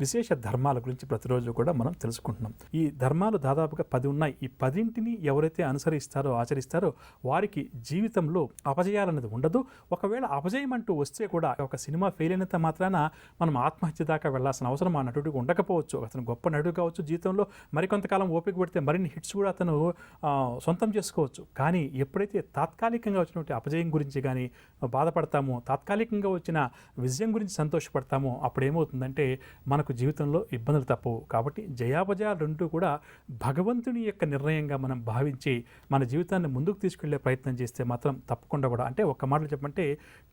విశేష ధర్మాల గురించి ప్రతిరోజు కూడా మనం తెలుసుకుంటున్నాం. ఈ ధర్మాలు దాదాపుగా 10 ఉన్నాయి. ఈ 10ంటిని ఎవరైతే అనుసరిస్తారో, ఆచరిస్తారో వారికి జీవితంలో అపజయాలనేది ఉండదు. ఒకవేళ అపజయం అంటూ వస్తే కూడా ఒక సినిమా ఫెయిల్ అయినంత మాత్రాన మనం ఆత్మహత్య దాకా వెళ్లాల్సిన అవసరం ఆ నటుడికి ఉండకపోవచ్చు. అతను గొప్ప నటుడు కావచ్చు, జీవితంలో మరికొంతకాలం ఓపిక పెడితే మరిన్ని హిట్స్ కూడా అతను సొంతం చేసుకోవచ్చు. కానీ ఎప్పుడైతే తాత్కాలికంగా వచ్చినటువంటి అపజయం గురించి కానీ బాధపడతామో, తాత్కాలికంగా వచ్చిన విజయం గురించి సంతోషపడతామో అప్పుడు ఏమవుతుందంటే మనకు జీవితంలో ఇబ్బందులు తప్పవు. కాబట్టి జయాపజయాలు రెండూ కూడా భగవంతుని యొక్క నిర్ణయంగా మనం భావించి మన జీవితాన్ని ముందుకు తీసుకెళ్లే ప్రయత్నం చేస్తే మాత్రం తప్పకుండా కూడా, అంటే ఒక్క మాటలు చెప్పంటే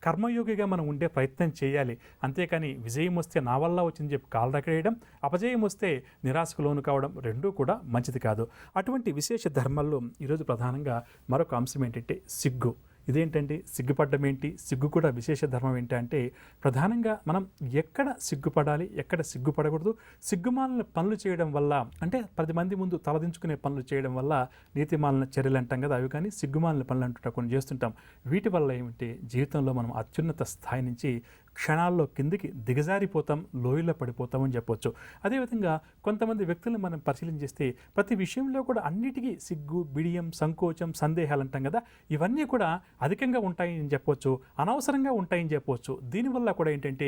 కర్మయోగిగా మనం ఉండే ప్రయత్నం చేయాలి. అంతేకాని విజయం వస్తే నా వల్ల వచ్చింది చెప్పి కాలు రగడేయడం, అపజయం వస్తే నిరాశకు లోను కావడం రెండూ కూడా మంచిది కాదు. అటువంటి విశేష ధర్మాల్లో ఈరోజు ప్రధానంగా మరొక అంశం ఏంటంటే సిగ్గు. ఇదేంటండి సిగ్గుపడ్డం ఏంటి, సిగ్గు కూడా విశేష ధర్మం ఏంటంటే ప్రధానంగా మనం ఎక్కడ సిగ్గుపడాలి, ఎక్కడ సిగ్గుపడకూడదు, సిగ్గుమాలిన పనులు చేయడం వల్ల, అంటే 10 మంది ముందు తలదించుకునే పనులు చేయడం వల్ల నీతిమాలిన చర్యలు అంటాం కదా, అవి కానీ సిగ్గుమాలిన పనులు అంటుంటా కొన్ని చేస్తుంటాం. వీటి వల్ల ఏమిటి జీవితంలో మనం అత్యున్నత స్థాయి నుంచి క్షణాల్లో కిందికి దిగజారిపోతాం, లోయలో పడిపోతామని చెప్పొచ్చు. అదేవిధంగా కొంతమంది వ్యక్తులను మనం పరిశీలన చేస్తే ప్రతి విషయంలో కూడా అన్నిటికీ సిగ్గు, బిడియం, సంకోచం, సందేహాలు అంటాం కదా, ఇవన్నీ కూడా అధికంగా ఉంటాయని చెప్పొచ్చు, అనవసరంగా ఉంటాయని చెప్పొచ్చు. దీనివల్ల కూడా ఏంటంటే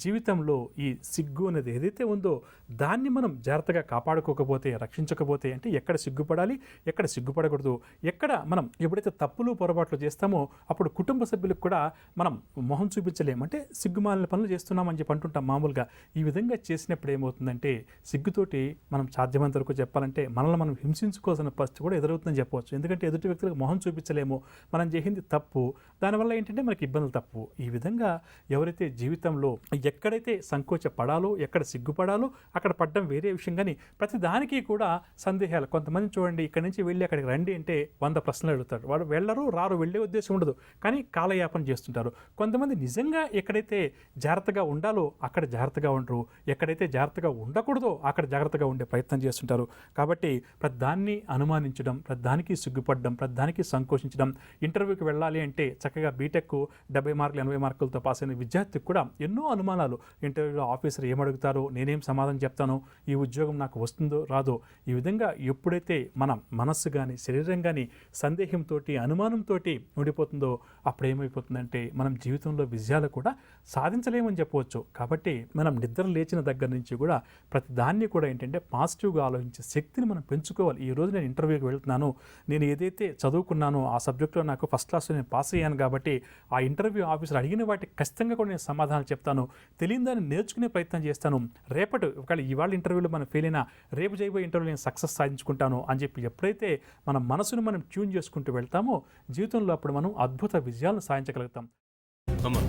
జీవితంలో ఈ సిగ్గు అనేది ఏదైతే ఉందో దాన్ని మనం జాగ్రత్తగా కాపాడుకోకపోతే, రక్షించకపోతే, అంటే ఎక్కడ సిగ్గుపడాలి, ఎక్కడ సిగ్గుపడకూడదు, ఎక్కడ మనం ఎప్పుడైతే తప్పులు పొరపాట్లు చేస్తామో అప్పుడు కుటుంబ సభ్యులకు కూడా మనం మొహం చూపించలేము. అంటే సిగ్గుమాలిన పనులు చేస్తున్నామని చెప్పి అంటుంటాం మామూలుగా. ఈ విధంగా చేసినప్పుడు ఏమవుతుందంటే సిగ్గుతోటి మనం సాధ్యమైనంత వరకు చెప్పాలంటే మనల్ని మనం హింసించుకోవాల్సిన పరిస్థితి కూడా ఎదురవుతుందని చెప్పవచ్చు. ఎందుకంటే ఎదుటి వ్యక్తులకు మొహం చూపించలేము, మనం చేసింది తప్పు, దానివల్ల ఏంటంటే మనకి ఇబ్బందులు తప్పు. ఈ విధంగా ఎవరైతే జీవితంలో ఎక్కడైతే సంకోచపడాలో, ఎక్కడ సిగ్గుపడాలో అక్కడ పడ్డం వేరే విషయం, కానీ ప్రతి దానికి కూడా సందేహాలు. కొంతమంది చూడండి, ఇక్కడి నుంచి వెళ్ళి అక్కడికి రండి అంటే 100 ప్రశ్నలు అడుగుతారు. వాడు వెళ్ళరు, రారు, వెళ్ళే ఉద్దేశం ఉండదు, కానీ కాలయాపన చేస్తుంటారు. కొంతమంది నిజంగా ఎక్కడైతే జాగ్రత్తగా ఉండాలో అక్కడ జాగ్రత్తగా ఉండరు, ఎక్కడైతే జాగ్రత్తగా ఉండకూడదో అక్కడ జాగ్రత్తగా ఉండే ప్రయత్నం చేస్తుంటారు. కాబట్టి ప్రతి దాన్ని అనుమానించడం, ప్రతి దానికి సిగ్గుపడడం, ప్రతి దానికి సంకోచించడం. ఇంటర్వ్యూకి వెళ్ళాలి అంటే చక్కగా బీటెక్ 70 మార్కులు 80 మార్కులతో పాస్ అయిన విద్యార్థికి కూడా ఎన్నో అనుమానాలు. ఇంటర్వ్యూలో ఆఫీసర్ ఏమడుగుతారో, నేనేం సమాధానం చెప్తాను, ఈ ఉద్యోగం నాకు వస్తుందో రాదో. ఈ విధంగా ఎప్పుడైతే మన మనస్సు కానీ శరీరం కానీ సందేహంతో, అనుమానంతో ఉండిపోతుందో అప్పుడు ఏమైపోతుందంటే మనం జీవితంలో విజయాలు కూడా సాధించలేమని చెప్పవచ్చు. కాబట్టి మనం నిద్ర లేచిన దగ్గర నుంచి కూడా ప్రతి దాన్ని కూడా ఏంటంటే పాజిటివ్గా ఆలోచించే శక్తిని మనం పెంచుకోవాలి. ఈ రోజు నేను ఇంటర్వ్యూకి వెళ్తున్నాను, నేను ఏదైతే చదువుకున్నానో ఆ సబ్జెక్టులో నాకు ఫస్ట్ క్లాస్లో నేను పాస్ అయ్యాను కాబట్టి ఆ ఇంటర్వ్యూ ఆఫీసర్ అడిగిన వాటికి ఖచ్చితంగా కూడా నేను సమాధానం చెప్తాను, తెలియని దాన్ని నేర్చుకునే ప్రయత్నం చేస్తాను. రేపటి ఒకవేళ ఇవాళ ఇంటర్వ్యూలో మనం ఫెయిల్ అయినా రేపు చేయబోయే ఇంటర్వ్యూలో నేను సక్సెస్ సాధించుకుంటాను అని చెప్పి ఎప్పుడైతే మన మనసును మనం ట్యూన్ చేసుకుంటూ వెళ్తామో జీవితంలో అప్పుడు మనం అద్భుత విజయాలను సాధించగలుగుతాం. అమ్మా,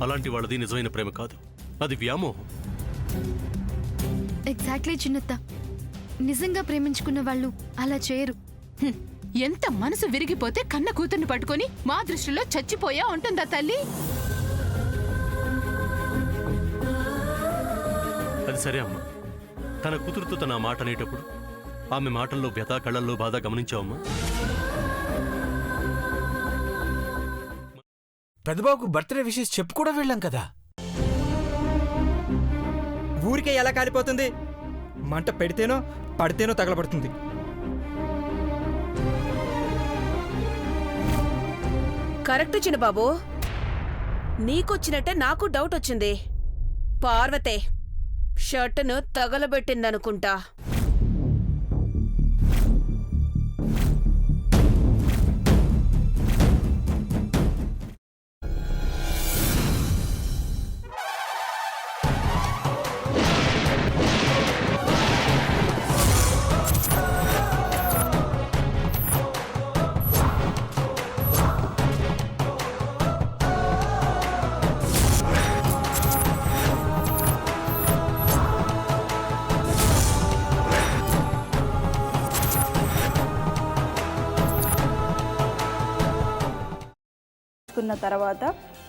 అలాంటి వాళ్ళది నిజమైన ప్రేమ కాదు, అది వ్యామోహం. ఎగ్జాక్ట్లీ చిన్నత్త, నిజంగా ప్రేమించుకున్న వాళ్ళు అలా చేయరు. ఎంత మనసు విరిగిపోతే కన్న కూతుర్ని పట్టుకొని మా దృష్టిలో చచ్చిపోయా ఉంటుందా తల్లి? అది సరే అమ్మా, తన కూతురుతో తన మాట అనేటప్పుడు ఆమె మాటల్లో వ్యథ, కళ్ళల్లో బాధ గమనించావమ్మా? పెద్దబాబుకు బర్త్డే విషెస్ చెప్పు కూడా వెళ్ళాం కదా. ఊరికే ఎలా కాలిపోతుంది? మంట పెడితేనో పడితేనో తగలబడుతుంది. కరెక్ట్ చిన్నబాబు, నీకొచ్చినట్టే నాకు డౌట్ వచ్చింది. పార్వతే షర్టును తగలబెట్టిందనుకుంటా. తర్వాత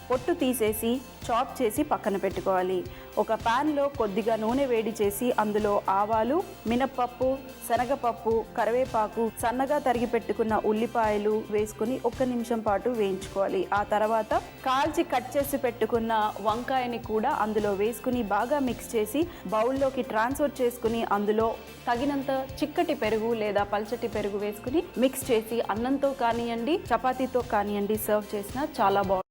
పొట్టు తీసేసి చాప్ చేసి పక్కన పెట్టుకోవాలి. ఒక ప్యాన్లో కొద్దిగా నూనె వేడి చేసి అందులో ఆవాలు, మినప్పప్పు, శనగపప్పు, కరివేపాకు, సన్నగా తరిగి పెట్టుకున్న ఉల్లిపాయలు వేసుకుని 1 నిమిషం పాటు వేయించుకోవాలి. ఆ తర్వాత కాల్చి కట్ చేసి పెట్టుకున్న వంకాయని కూడా అందులో వేసుకుని బాగా మిక్స్ చేసి బౌల్లోకి ట్రాన్స్ఫర్ చేసుకుని అందులో తగినంత చిక్కటి పెరుగు లేదా పల్చటి పెరుగు వేసుకుని మిక్స్ చేసి అన్నంతో కానివ్వండి, చపాతీతో కానివ్వండి సర్వ్ చేసినా చాలా బాగుంటుంది.